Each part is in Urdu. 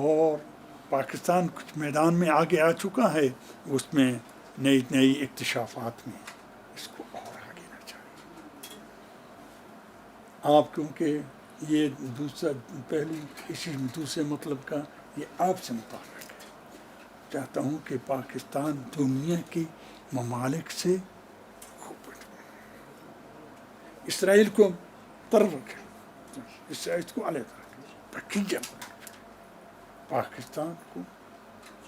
اور پاکستان کچھ میدان میں آگے آ چکا ہے، اس میں نئی نئی اکتشافات میں اس کو اور آگے نہ چاہیے. آپ کیونکہ یہ دوسرا پہلو اسی دوسرے مطلب کا یہ آپ سے متعلق ہے. چاہتا ہوں کہ پاکستان دنیا کے ممالک سے خوب اسرائیل کو طرف رکھے، اسرائیل کو علیحدہ رکھے، بقیہ پاکستان کو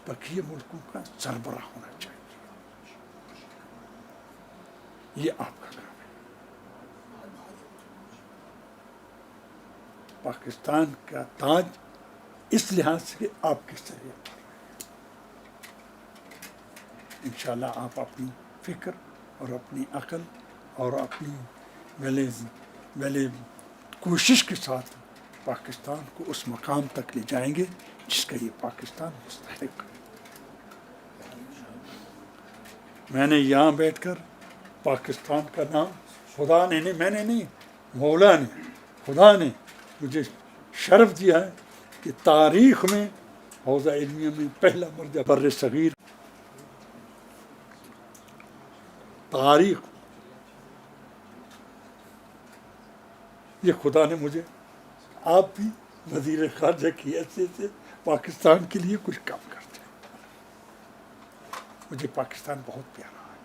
بقیہ ملکوں کا سربراہ ہونا چاہیے. یہ آپ کا کام ہے. پاکستان کا تاج اس لحاظ سے آپ کی سریت پر انشاءاللہ آپ اپنی فکر اور اپنی عقل اور اپنی ویلے کوشش کے ساتھ پاکستان کو اس مقام تک لے جائیں گے جس کا یہ پاکستان مستحق ہے. میں نے یہاں بیٹھ کر پاکستان کا نام خدا نے نہیں، میں نے نہیں، مولا نے، خدا نے مجھے شرف دیا ہے کہ تاریخ میں حوزہ علمیہ میں پہلا مرجع بر صغیر تاریخ، یہ خدا نے مجھے، آپ بھی وزیر خارجہ کی حیثیت سے پاکستان کے لیے کچھ کام کرتے ہیں. مجھے پاکستان بہت پیارا ہے،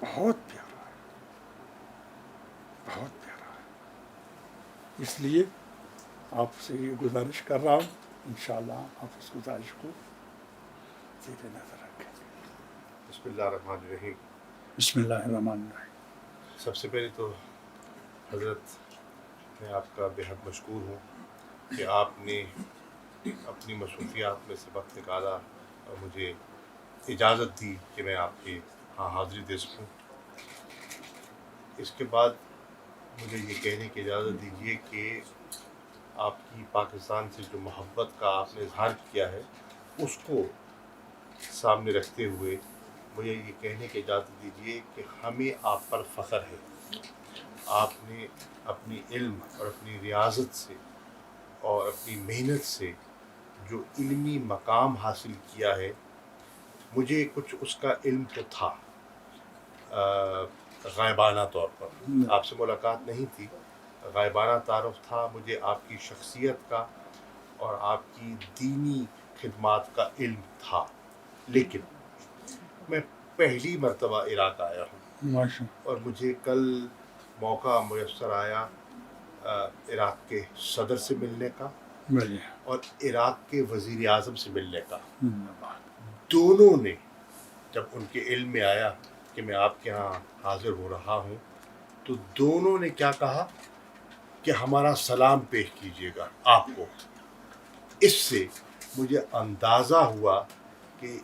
بہت پیارا ہے، بہت پیارا ہے. اس لیے آپ سے یہ گزارش کر رہا ہوں، انشاءاللہ آپ اس گزارش کو زیر نظر رکھیں. بسم اللہ الرحمن الرحیم. بسم اللہ الرحمن الرحیم. سب سے پہلے تو حضرت میں آپ کا بے حد مشکور ہوں کہ آپ نے اپنی مصروفیات میں سے وقت نکالا اور مجھے اجازت دی کہ میں آپ کے ہاں حاضری دے سکوں. اس کے بعد مجھے یہ کہنے کی اجازت دیجیے کہ آپ کی پاکستان سے جو محبت کا آپ نے اظہار کیا ہے اس کو سامنے رکھتے ہوئے مجھے یہ کہنے کی اجازت دیجیے کہ ہمیں آپ پر فخر ہے. آپ نے اپنی علم اور اپنی ریاضت سے اور اپنی محنت سے جو علمی مقام حاصل کیا ہے، مجھے کچھ اس کا علم تو تھا غائبانہ طور پر، آپ سے ملاقات نہیں تھی، غائبانہ تعارف تھا. مجھے آپ کی شخصیت کا اور آپ کی دینی خدمات کا علم تھا، لیکن میں پہلی مرتبہ عراق آیا ہوں ماشاء اور مجھے کل موقع میسر آیا عراق کے صدر سے ملنے کا بڑھیا. اور عراق کے وزیر اعظم سے ملنے کا. دونوں نے جب ان کے علم میں آیا کہ میں آپ کے ہاں حاضر ہو رہا ہوں تو دونوں نے کیا کہا کہ ہمارا سلام پیش کیجیے گا آپ کو. اس سے مجھے اندازہ ہوا کہ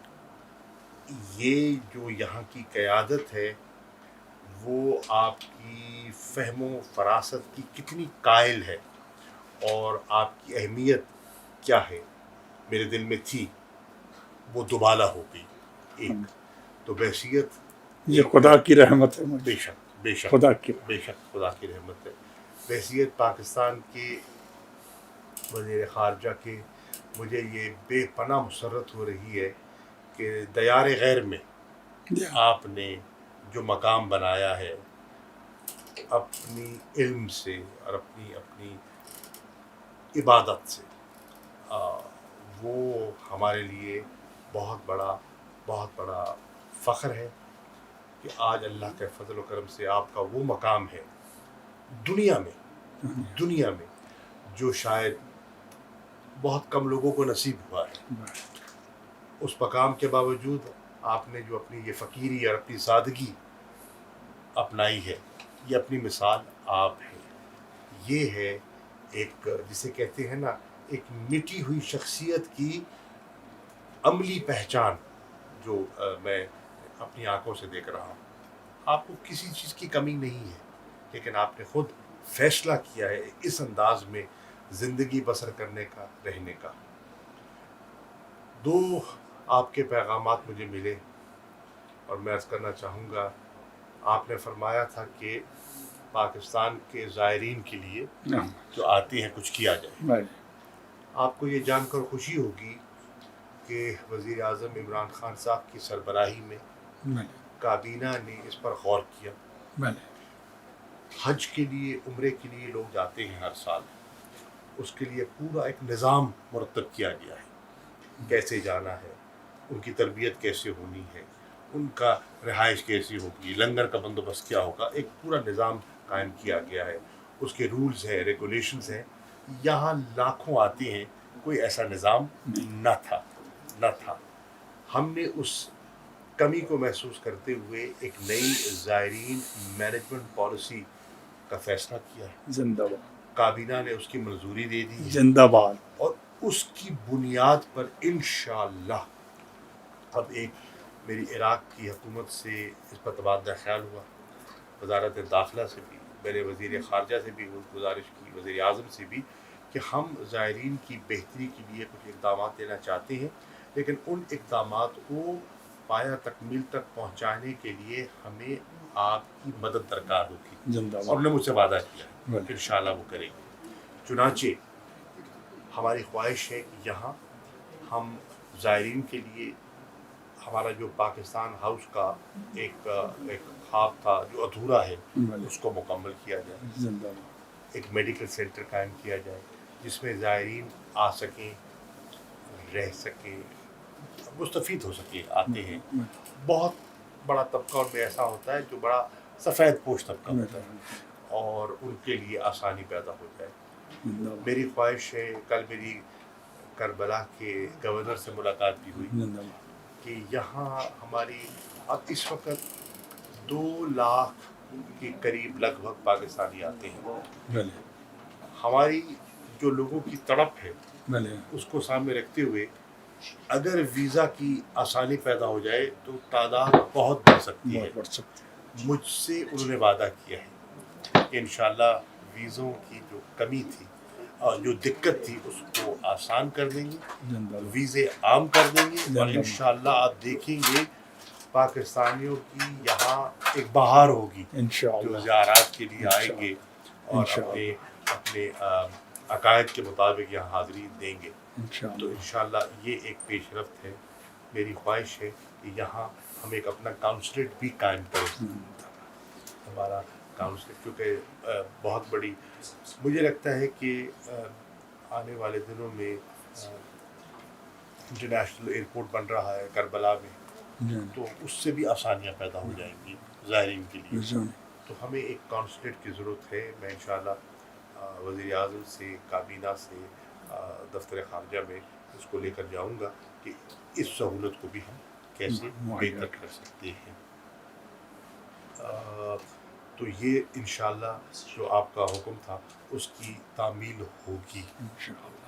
یہ جو یہاں کی قیادت ہے وہ آپ کی فہم و فراست کی کتنی قائل ہے اور آپ کی اہمیت کیا ہے میرے دل میں تھی، وہ دوبالا ہو گئی. ایک تو بحثیت یہ خدا کی رحمت ہے. بے شک بے شک خدا کی بے شک خدا کی رحمت ہے. بحثیت پاکستان کے وزیر خارجہ کے مجھے یہ بے پناہ مسرت ہو رہی ہے کہ دیار غیر میں آپ نے جو مقام بنایا ہے اپنی علم سے اور اپنی عبادت سے، وہ ہمارے لیے بہت بڑا فخر ہے کہ آج اللہ کے فضل و کرم سے آپ کا وہ مقام ہے دنیا میں جو شاید بہت کم لوگوں کو نصیب ہوا ہے. اس مقام کے باوجود آپ نے جو اپنی یہ فقیری اور اپنی سادگی اپنائی ہے، یہ اپنی مثال آپ ہے. یہ ہے ایک جسے کہتے ہیں نا ایک مٹی ہوئی شخصیت کی عملی پہچان جو میں اپنی آنکھوں سے دیکھ رہا ہوں. آپ کو کسی چیز کی کمی نہیں ہے، لیکن آپ نے خود فیصلہ کیا ہے اس انداز میں زندگی بسر کرنے کا، رہنے کا. دو آپ کے پیغامات مجھے ملے اور میں عرض کرنا چاہوں گا. آپ نے فرمایا تھا کہ پاکستان کے زائرین کے لیے جو آتے ہیں کچھ کیا جائے. آپ کو یہ جان کر خوشی ہوگی کہ وزیر اعظم عمران خان صاحب کی سربراہی میں بلے کابینہ نے اس پر غور کیا. بلے حج کے لیے عمرے کے لیے لوگ جاتے ہیں ہر سال، اس کے لیے پورا ایک نظام مرتب کیا گیا ہے، کیسے جانا ہے، ان کی تربیت کیسے ہونی ہے، ان کا رہائش کیسی ہوگی، لنگر کا بندوبست کیا ہوگا، ایک پورا نظام قائم کیا گیا ہے. اس کے رولز ہیں، ریگولیشنز ہیں. یہاں لاکھوں آتے ہیں، کوئی ایسا نظام نہ تھا. ہم نے اس کمی کو محسوس کرتے ہوئے ایک نئی زائرین مینجمنٹ پالیسی کا فیصلہ کیا ہے. زندہ باد کابینہ نے اس کی منظوری دے دی ہے، زندہ باد. اور اس کی بنیاد پر انشاءاللہ اب ایک میری عراق کی حکومت سے اس پر تبادلہ خیال ہوا، وزارت داخلہ سے بھی، میں نے وزیر خارجہ سے بھی گزارش کی، وزیر اعظم سے بھی، کہ ہم زائرین کی بہتری کے لیے کچھ اقدامات لینا چاہتے ہیں، لیکن ان اقدامات کو پایہ تکمیل تک پہنچانے کے لیے ہمیں آپ کی مدد درکار ہوگی. زندہ اور باد. انہوں نے مجھ سے وعدہ کیا بلے. کہ انشاءاللہ وہ کریں گے. چنانچہ ہماری خواہش ہے کہ یہاں ہم زائرین کے لیے ہمارا جو پاکستان ہاؤس کا ایک خواب تھا جو ادھورا ہے، بلے. اس کو مکمل کیا جائے. زندہ باد. ایک میڈیکل سینٹر قائم کیا جائے جس میں زائرین آ سکیں، رہ سکیں، مستفید ہو سکیں. آتے ہیں بہت بڑا طبقہ ان میں ایسا ہوتا ہے جو بڑا سفید پوش طبقہ ہوتا ہے، اور ان کے لیے آسانی پیدا ہو جائے. زندہ باد. میری خواہش ہے، کل میری کربلا کے گورنر سے ملاقات بھی ہوئی، زندہ باد. کہ یہاں ہماری اب اس وقت 2 لاکھ کے قریب لگ بھگ پاکستانی آتے ہیں. بلے. ہماری جو لوگوں کی تڑپ ہے بلے. اس کو سامنے رکھتے ہوئے اگر ویزا کی آسانی پیدا ہو جائے تو تعداد بہت بڑھ سکتی ہے. بہت بڑھ سکتے ہیں. مجھ سے انہوں نے وعدہ کیا ہے کہ انشاءاللہ ویزوں کی جو کمی تھی اور جو دقت تھی اس کو آسان کر دیں گے، زندہ باد. ویزے عام کر دیں گے، اور زندہ باد. انشاءاللہ آپ دیکھیں گے پاکستانیوں کی یہاں ایک بہار ہوگی جو انشاءاللہ. زیارات کے لیے آئیں گے اور انشاءاللہ. اپنے عقائد کے مطابق یہاں حاضری دیں گے. تو انشاءاللہ. انشاءاللہ یہ ایک پیش رفت ہے. میری خواہش ہے کہ یہاں ہم ایک اپنا کاؤنسلیٹ بھی قائم کریں. ہمارا کاؤنسلیٹ کیونکہ بہت بڑی، مجھے لگتا ہے کہ آنے والے دنوں میں انٹرنیشنل ایئرپورٹ بن رہا ہے کربلا میں، تو اس سے بھی آسانیاں پیدا ہو جائیں گی زائرین کے لیے. تو ہمیں ایک کانسلیٹ کی ضرورت ہے. میں انشاءاللہ وزیر اعظم سے، کابینہ سے، دفتر خارجہ میں اس کو لے کر جاؤں گا کہ اس سہولت کو بھی ہم کیسے بہتر کر سکتے ہیں. تو یہ انشاءاللہ جو آپ کا حکم تھا اس کی تعمیل ہوگی. انشاءاللہ.